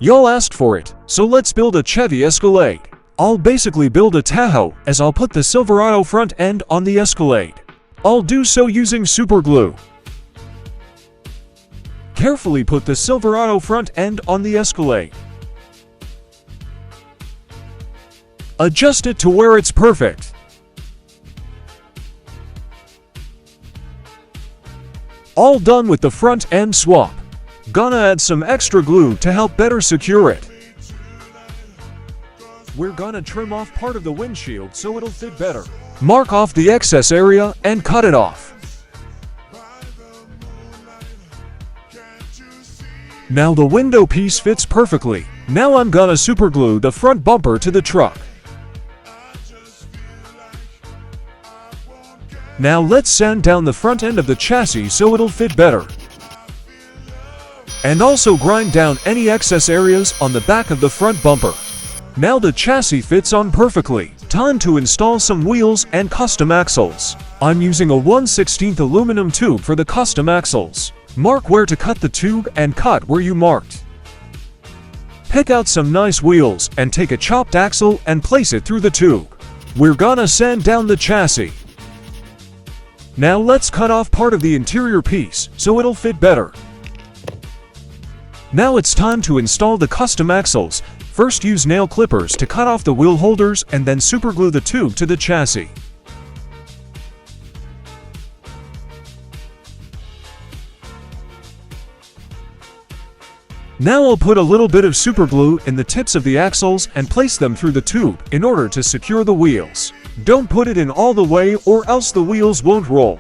Y'all asked for it, so let's build a Chevy Escalade. I'll basically build a Tahoe, as I'll put the Silverado front end on the Escalade. I'll do so using super glue. Carefully put the Silverado front end on the Escalade. Adjust it to where it's perfect. All done with the front end swap. Gonna add some extra glue to help better secure it. We're gonna trim off part of the windshield so it'll fit better. Mark off the excess area and cut it off. Now the window piece fits perfectly. Now I'm gonna super glue the front bumper to the truck. Now let's sand down the front end of the chassis so it'll fit better. And also grind down any excess areas on the back of the front bumper. Now the chassis fits on perfectly. Time to install some wheels and custom axles. I'm using a 1/16 aluminum tube for the custom axles. Mark where to cut the tube and cut where you marked. Pick out some nice wheels and take a chopped axle and place it through the tube. We're gonna sand down the chassis. Now let's cut off part of the interior piece so it'll fit better. Now it's time to install the custom axles. First use nail clippers to cut off the wheel holders and then superglue the tube to the chassis. Now I'll put a little bit of superglue in the tips of the axles and place them through the tube in order to secure the wheels. Don't put it in all the way or else the wheels won't roll.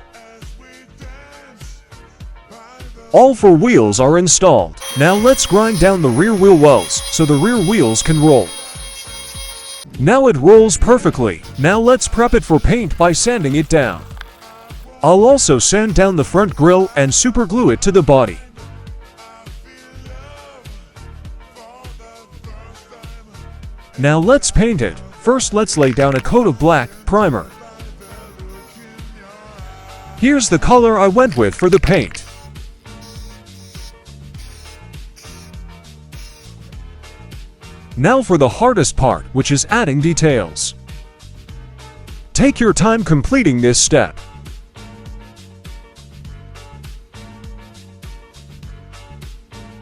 All 4 wheels are installed. Now let's grind down the rear wheel wells so the rear wheels can roll. Now it rolls perfectly. Now let's prep it for paint by sanding it down. I'll also sand down the front grille and superglue it to the body. Now let's paint it. First let's lay down a coat of black primer. Here's the color I went with for the paint. Now for the hardest part, which is adding details. Take your time completing this step.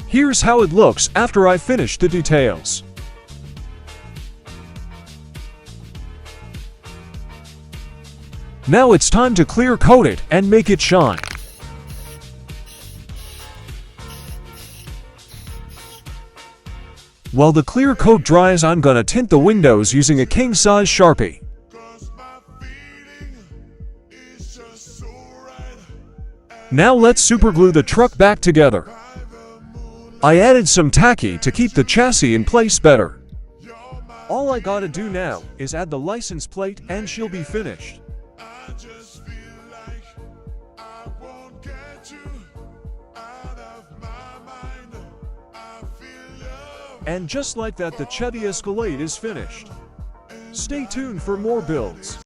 Here's how it looks after I finish the details. Now it's time to clear coat it and make it shine. While the clear coat dries, I'm gonna tint the windows using a king-size Sharpie. Now let's superglue the truck back together. I added some tacky to keep the chassis in place better. All I gotta do now is add the license plate and she'll be finished. And just like that, the Chevy Escalade is finished. Stay tuned for more builds.